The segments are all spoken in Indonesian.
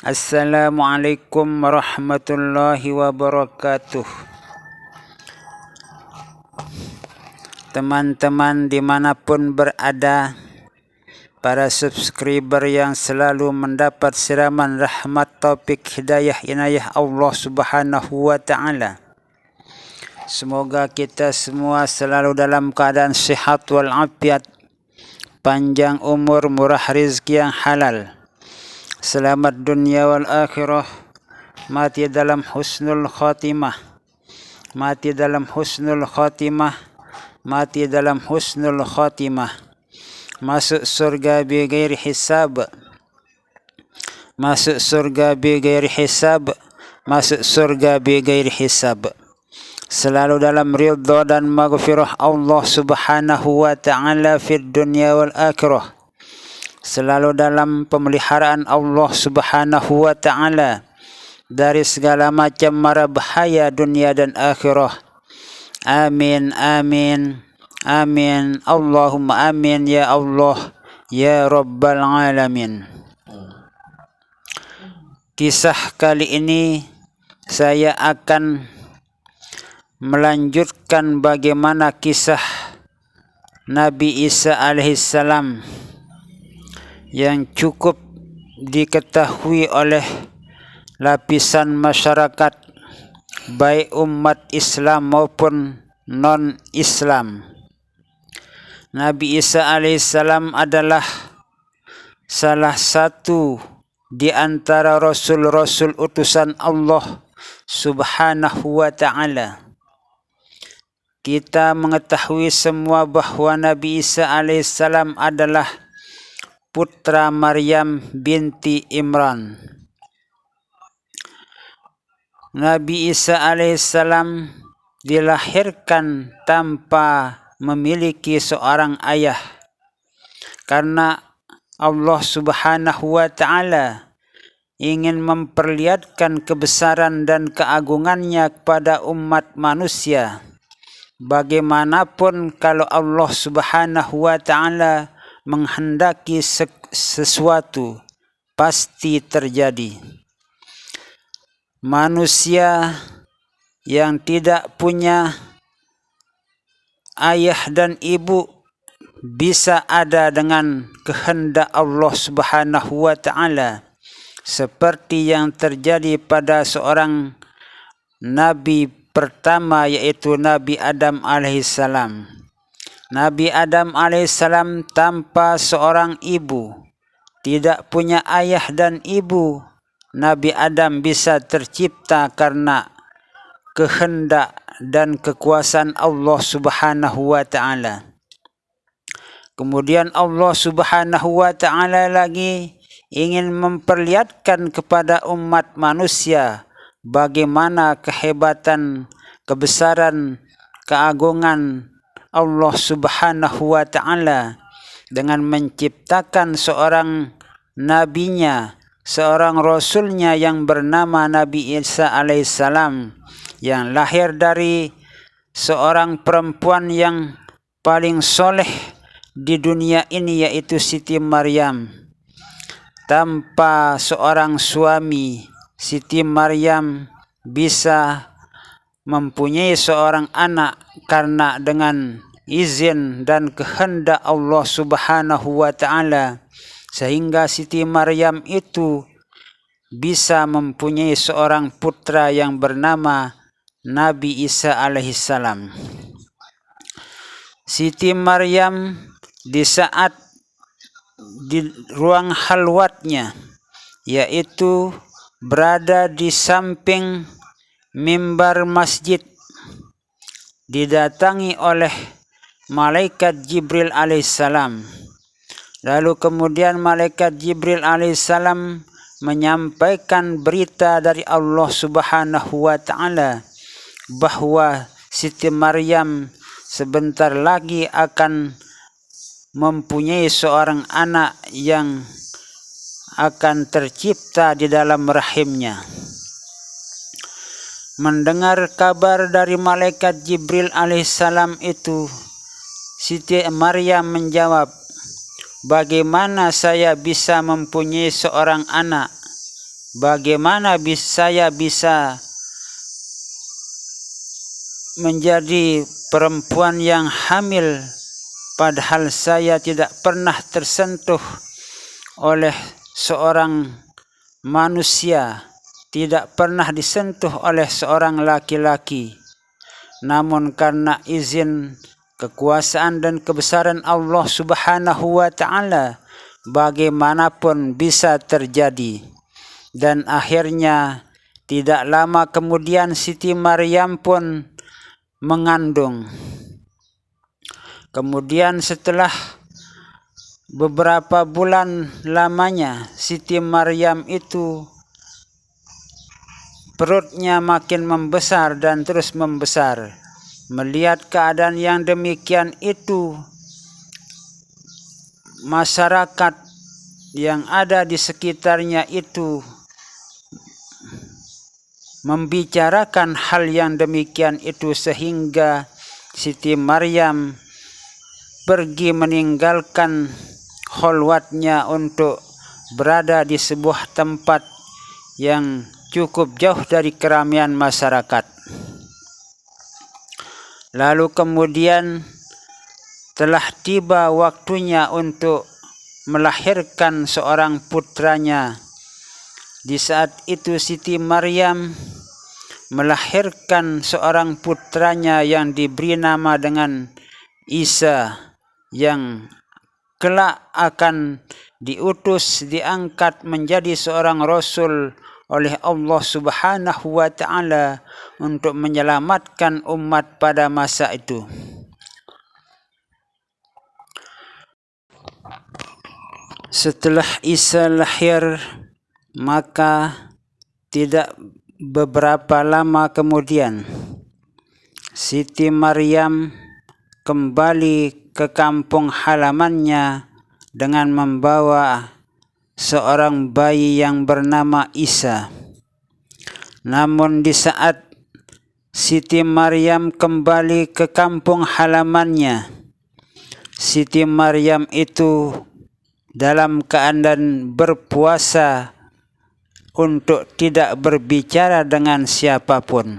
Assalamualaikum warahmatullahi wabarakatuh. Teman-teman dimanapun berada, para subscriber yang selalu mendapat siraman rahmat, taufik, hidayah, inayah Allah subhanahu wa ta'ala. Semoga kita semua selalu dalam keadaan sehat walafiat, panjang umur, murah rezeki yang halal, selamat dunia wal akhirah, mati dalam husnul khatimah, mati dalam husnul khatimah, mati dalam husnul khatimah, masuk surga bi ghairi hisab, masuk surga bi ghairi hisab, masuk surga bi ghairi hisab, selalu dalam ridha dan maghfirah Allah subhanahu wa ta'ala fid dunya wal akhirah, selalu dalam pemeliharaan Allah subhanahu wa ta'ala dari segala macam mara bahaya dunia dan akhirah. Amin, amin, amin, Allahumma amin ya Allah ya Rabbal Alamin. Kisah kali ini saya akan melanjutkan bagaimana kisah Nabi Isa alaihissalam yang cukup diketahui oleh lapisan masyarakat baik umat Islam maupun non-Islam. Nabi Isa alaihissalam adalah salah satu di antara rasul-rasul utusan Allah subhanahu wa ta'ala. Kita mengetahui semua bahwa Nabi Isa alaihissalam adalah putra Maryam binti Imran. Nabi Isa alaihissalam dilahirkan tanpa memiliki seorang ayah, karena Allah subhanahu wa ta'ala ingin memperlihatkan kebesaran dan keagungannya kepada umat manusia. Bagaimanapun kalau Allah subhanahu wa ta'ala menghendaki sesuatu, pasti terjadi. Manusia yang tidak punya ayah dan ibu bisa ada dengan kehendak Allah subhanahu wa ta'ala, seperti yang terjadi pada seorang nabi pertama, yaitu Nabi Adam alaihissalam. Nabi Adam alaihissalam tanpa seorang ibu, tidak punya ayah dan ibu, Nabi Adam bisa tercipta karena kehendak dan kekuasaan Allah subhanahu wa ta'ala. Kemudian Allah subhanahu wa ta'ala lagi ingin memperlihatkan kepada umat manusia bagaimana kehebatan, kebesaran, keagungan Allah subhanahu wa ta'ala dengan menciptakan seorang nabinya, seorang rasulnya yang bernama Nabi Isa alaihissalam, yang lahir dari seorang perempuan yang paling soleh di dunia ini, yaitu Siti Maryam. Tanpa seorang suami, Siti Maryam bisa mempunyai seorang anak karena dengan izin dan kehendak Allah subhanahu wa ta'ala, sehingga Siti Maryam itu bisa mempunyai seorang putra yang bernama Nabi Isa alaihissalam. Siti Maryam di saat di ruang halwatnya, yaitu berada di samping mimbar masjid, didatangi oleh malaikat Jibril alaihissalam. Lalu kemudian malaikat Jibril alaihissalam menyampaikan berita dari Allah subhanahu wa ta'ala bahwa Siti Maryam sebentar lagi akan mempunyai seorang anak yang akan tercipta di dalam rahimnya. Mendengar kabar dari malaikat Jibril alaihissalam itu, Siti Maryam menjawab, bagaimana saya bisa mempunyai seorang anak bagaimana saya bisa menjadi perempuan yang hamil padahal saya tidak pernah tersentuh oleh seorang manusia, tidak pernah disentuh oleh seorang laki-laki. Namun karena izin, kekuasaan dan kebesaran Allah Subhanahu wa ta'ala, bagaimanapun bisa terjadi. Dan akhirnya tidak lama kemudian Siti Maryam pun mengandung. Kemudian setelah beberapa bulan lamanya, Siti Maryam itu perutnya makin membesar dan terus membesar. Melihat keadaan yang demikian itu, masyarakat yang ada di sekitarnya itu membicarakan hal yang demikian itu, sehingga Siti Maryam pergi meninggalkan kholwatnya untuk berada di sebuah tempat yang cukup jauh dari keramaian masyarakat. Lalu kemudian telah tiba waktunya untuk melahirkan seorang putranya. Di saat itu Siti Maryam melahirkan seorang putranya yang diberi nama dengan Isa, yang kelak akan diutus, diangkat menjadi seorang rasul oleh Allah Subhanahu wa ta'ala untuk menyelamatkan umat pada masa itu. Setelah Isa lahir, maka tidak beberapa lama kemudian Siti Maryam kembali ke kampung halamannya dengan membawa seorang bayi yang bernama Isa. Namun di saat Siti Maryam kembali ke kampung halamannya, Siti Maryam itu dalam keadaan berpuasa untuk tidak berbicara dengan siapapun.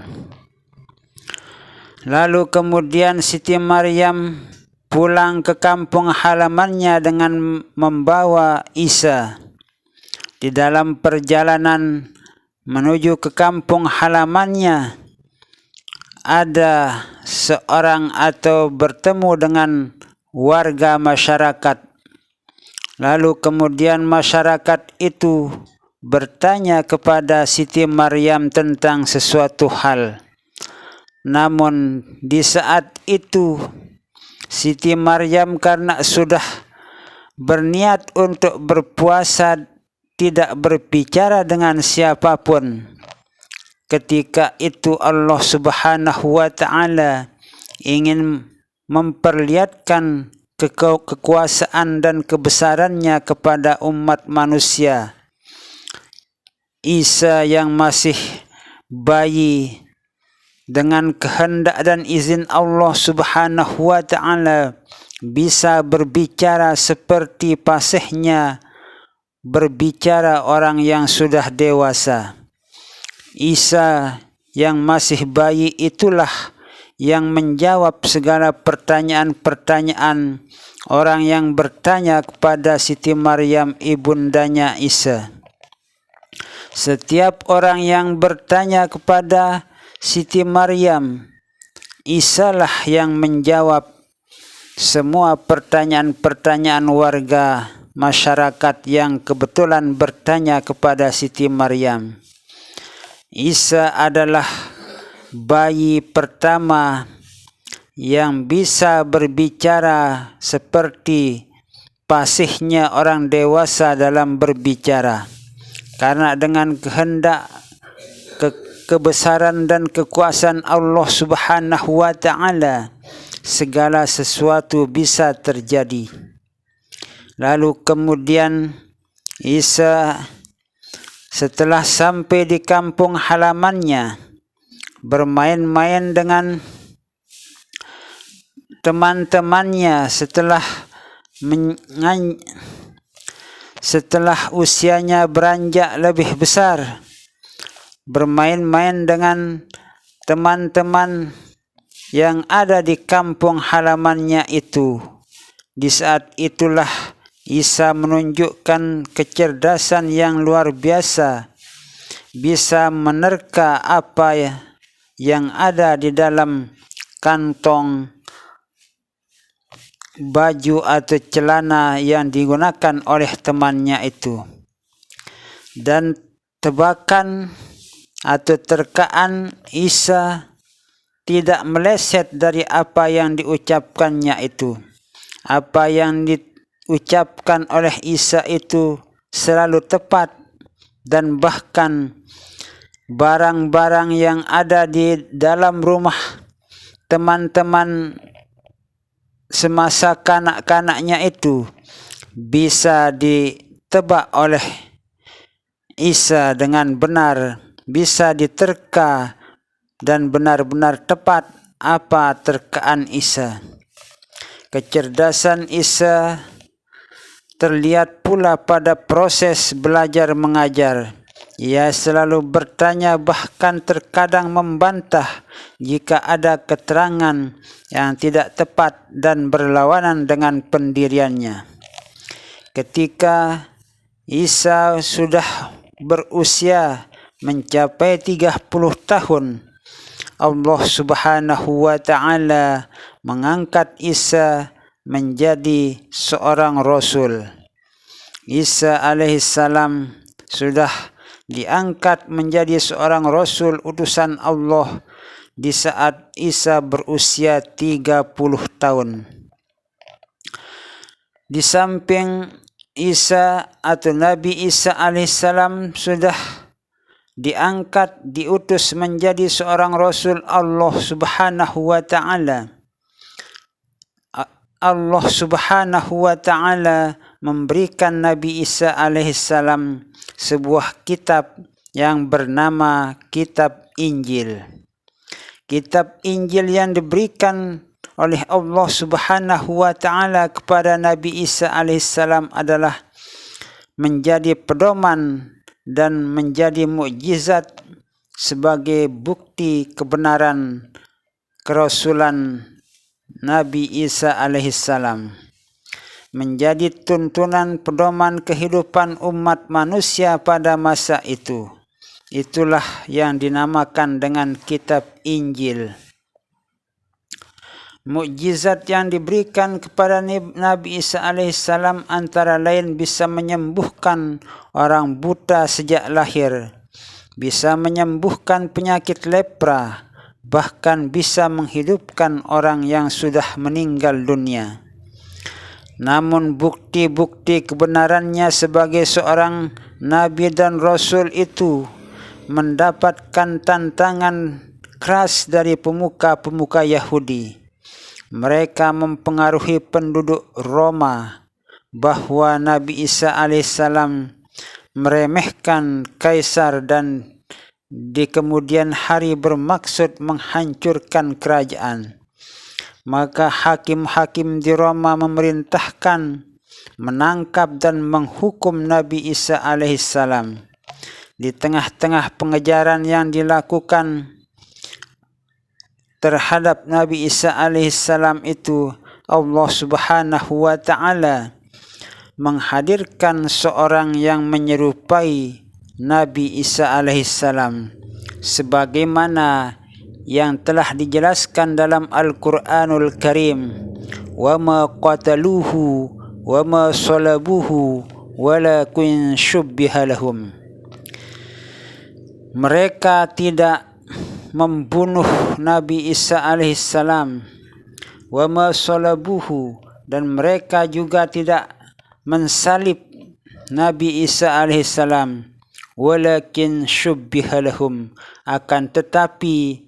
Lalu kemudian Siti Maryam pulang ke kampung halamannya dengan membawa Isa. Di dalam perjalanan menuju ke kampung halamannya, ada seorang atau bertemu dengan warga masyarakat. Lalu kemudian masyarakat itu bertanya kepada Siti Maryam tentang sesuatu hal. Namun di saat itu Siti Maryam karena sudah berniat untuk berpuasa, tidak berbicara dengan siapapun. Ketika itu Allah Subhanahu wa ta'ala ingin memperlihatkan kekuasaan dan kebesarannya kepada umat manusia. Isa yang masih bayi, dengan kehendak dan izin Allah Subhanahu wa ta'ala bisa berbicara seperti pasihnya berbicara orang yang sudah dewasa. Isa yang masih bayi itulah yang menjawab segala pertanyaan-pertanyaan orang yang bertanya kepada Siti Maryam, ibundanya Isa. Setiap orang yang bertanya kepada Siti Maryam, Isalah yang menjawab semua pertanyaan-pertanyaan warga masyarakat yang kebetulan bertanya kepada Siti Maryam. Isa adalah bayi pertama yang bisa berbicara seperti pasihnya orang dewasa dalam berbicara. Karena dengan kehendak kebesaran dan kekuasaan Allah Subhanahu wa ta'ala, segala sesuatu bisa terjadi. Lalu kemudian Isa setelah sampai di kampung halamannya, bermain-main dengan teman-temannya. setelah usianya beranjak lebih besar, bermain-main dengan teman-teman yang ada di kampung halamannya itu. Di saat itulah Isa menunjukkan kecerdasan yang luar biasa, bisa menerka apa yang ada di dalam kantong baju atau celana yang digunakan oleh temannya itu. Dan tebakan atau terkaan Isa tidak meleset dari apa yang diucapkannya itu. Apa yang diucapkan oleh Isa itu selalu tepat, dan bahkan barang-barang yang ada di dalam rumah teman-teman semasa kanak-kanaknya itu bisa ditebak oleh Isa dengan benar, bisa diterka dan benar-benar tepat apa terkaan Isa. Kecerdasan Isa terlihat pula pada proses belajar mengajar. Ia selalu bertanya, bahkan terkadang membantah jika ada keterangan yang tidak tepat dan berlawanan dengan pendiriannya. Ketika Isa sudah berusia mencapai 30 tahun, Allah Subhanahu wa Ta'ala mengangkat Isa menjadi seorang Rasul. Isa alaihissalam sudah diangkat menjadi seorang Rasul utusan Allah di saat Isa berusia 30 tahun. Di samping Isa atau Nabi Isa alaihissalam sudah diangkat, diutus menjadi seorang Rasul Allah Subhanahu wa Ta'ala. Allah Subhanahu wa Ta'ala memberikan Nabi Isa alaihissalam sebuah kitab yang bernama Kitab Injil. Kitab Injil yang diberikan oleh Allah Subhanahu wa Ta'ala kepada Nabi Isa alaihissalam adalah menjadi pedoman dan menjadi mukjizat sebagai bukti kebenaran kerasulan Nabi Isa alaihissalam, menjadi tuntunan pedoman kehidupan umat manusia pada masa itu. Itulah yang dinamakan dengan Kitab Injil. Mukjizat yang diberikan kepada Nabi Isa alaihissalam antara lain bisa menyembuhkan orang buta sejak lahir, bisa menyembuhkan penyakit lepra, bahkan bisa menghidupkan orang yang sudah meninggal dunia. Namun bukti-bukti kebenarannya sebagai seorang Nabi dan Rasul itu mendapatkan tantangan keras dari pemuka-pemuka Yahudi. Mereka mempengaruhi penduduk Roma bahwa Nabi Isa alaihissalam meremehkan kaisar dan di kemudian hari bermaksud menghancurkan kerajaan. Maka hakim-hakim di Roma memerintahkan menangkap dan menghukum Nabi Isa alaihissalam. Di tengah-tengah pengejaran yang dilakukan terhadap Nabi Isa alaihissalam itu, Allah Subhanahu wa Ta'ala menghadirkan seorang yang menyerupai Nabi Isa alaihissalam sebagaimana yang telah dijelaskan dalam Al-Quranul Karim, wa ma qataluhu wa ma salabuhu walakin syubbiha lahum. Mereka tidak membunuh Nabi Isa alaihissalam, wa ma salabuhu, dan mereka juga tidak mensalib Nabi Isa alaihissalam, walakin syubbiha lahum, akan tetapi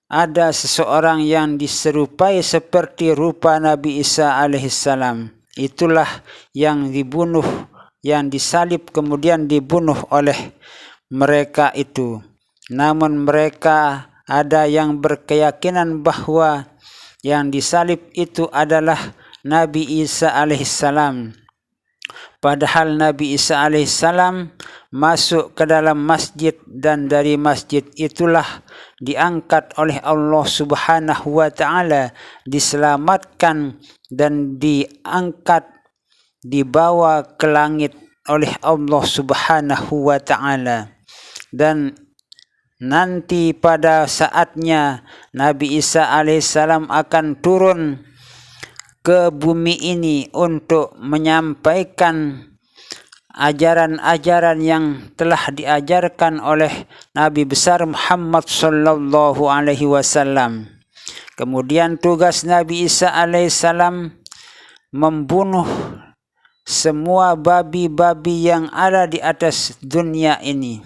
ada seseorang yang diserupai seperti rupa Nabi Isa alaihissalam. Itulah yang dibunuh, yang disalib kemudian dibunuh oleh mereka itu. Namun mereka ada yang berkeyakinan bahwa yang disalib itu adalah Nabi Isa alaihissalam. Padahal Nabi Isa alaihissalam masuk ke dalam masjid dan dari masjid itulah diangkat oleh Allah Subhanahu wa taala, diselamatkan dan diangkat, dibawa ke langit oleh Allah Subhanahu wa taala. Dan nanti pada saatnya Nabi Isa alaihissalam akan turun ke bumi ini untuk menyampaikan ajaran-ajaran yang telah diajarkan oleh Nabi besar Muhammad sallallahu alaihi wasallam. Kemudian tugas Nabi Isa alaihissalam membunuh semua babi-babi yang ada di atas dunia ini.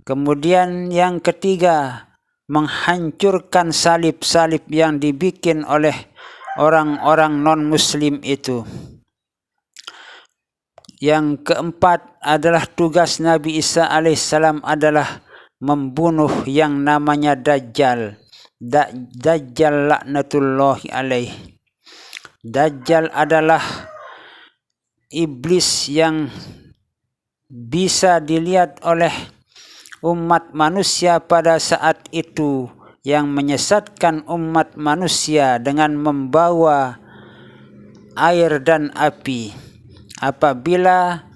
Kemudian yang ketiga, menghancurkan salib-salib yang dibikin oleh orang-orang non-muslim itu. Yang keempat adalah tugas Nabi Isa alaihissalam adalah membunuh yang namanya Dajjal. Dajjal laknatullahi alaih. Dajjal adalah iblis yang bisa dilihat oleh umat manusia pada saat itu, yang menyesatkan umat manusia dengan membawa air dan api. Apabila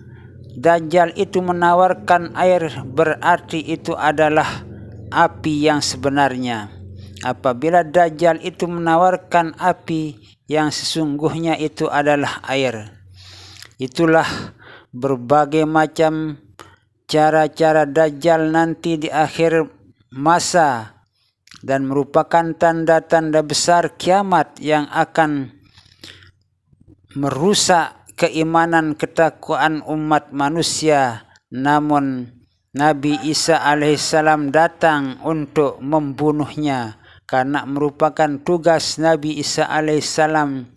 Dajjal itu menawarkan air, berarti itu adalah api yang sebenarnya. Apabila Dajjal itu menawarkan api, yang sesungguhnya itu adalah air. Itulah berbagai macam cara-cara Dajjal nanti di akhir masa, dan merupakan tanda-tanda besar kiamat yang akan merusak keimanan ketakwaan umat manusia. Namun Nabi Isa alaihissalam datang untuk membunuhnya, karena merupakan tugas Nabi Isa alaihissalam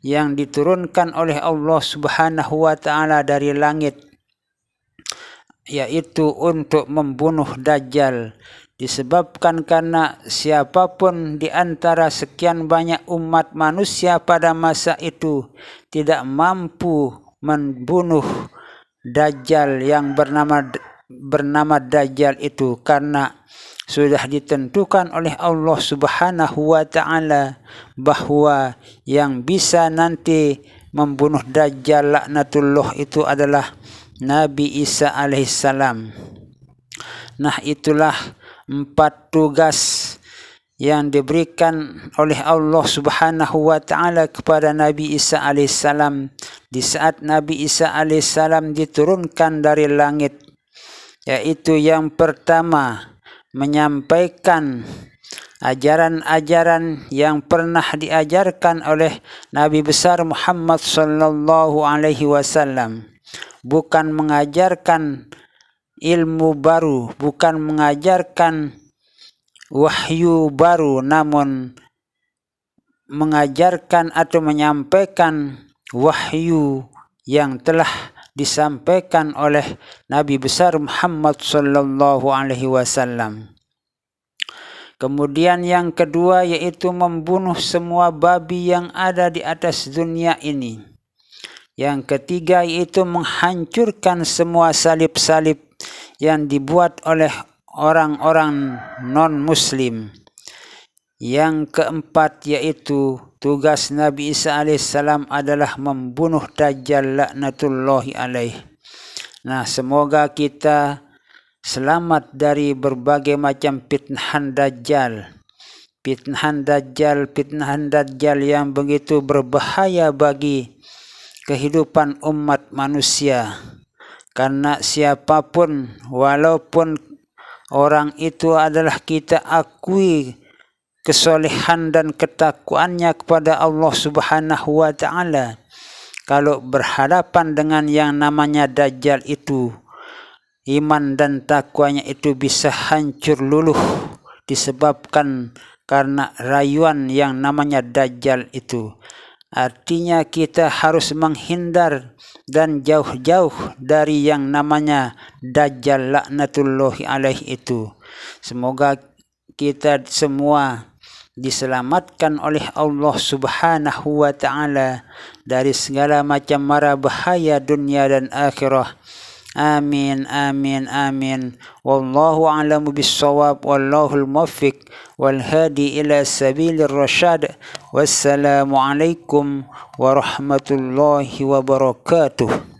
yang diturunkan oleh Allah Subhanahu wa taala dari langit, yaitu untuk membunuh Dajjal. Disebabkan karena siapapun di antara sekian banyak umat manusia pada masa itu tidak mampu membunuh Dajjal yang bernama Dajjal itu, karena sudah ditentukan oleh Allah Subhanahu wa taala bahwa yang bisa nanti membunuh Dajjal laknatullah itu adalah Nabi Isa alaihissalam. Nah, itulah 4 tugas yang diberikan oleh Allah Subhanahu wa taala kepada Nabi Isa alaihissalam di saat Nabi Isa alaihissalam diturunkan dari langit, yaitu yang pertama, menyampaikan ajaran-ajaran yang pernah diajarkan oleh Nabi besar Muhammad sallallahu alaihi wasallam. Bukan mengajarkan ilmu baru, bukan mengajarkan wahyu baru, namun mengajarkan atau menyampaikan wahyu yang telah disampaikan oleh Nabi besar Muhammad sallallahu alaihi wasallam. Kemudian yang kedua yaitu membunuh semua babi yang ada di atas dunia ini. Yang ketiga yaitu menghancurkan semua salib-salib yang dibuat oleh orang-orang non-muslim. Yang keempat yaitu tugas Nabi Isa alaihissalam adalah membunuh Dajjal laknatullahi alaih. Nah, semoga kita selamat dari berbagai macam fitnahan Dajjal. Fitnahan Dajjal yang begitu berbahaya bagi kehidupan umat manusia. Karena siapapun, walaupun orang itu adalah kita akui kesolehan dan ketakwaannya kepada Allah Subhanahu wa taala, kalau berhadapan dengan yang namanya Dajjal itu, iman dan takwanya itu bisa hancur luluh disebabkan karena rayuan yang namanya Dajjal itu. Artinya kita harus menghindar dan jauh-jauh dari yang namanya Dajjal laknatullahi alaih itu. Semoga kita semua diselamatkan oleh Allah Subhanahu wa ta'ala dari segala macam mara bahaya dunia dan akhirah. Amin, amin, amin. Wallahu a'lamu bis-shawab, wallahul muwaffiq wal hadi ila sabilir rasyad. Wassalamu alaikum warahmatullahi wabarakatuh.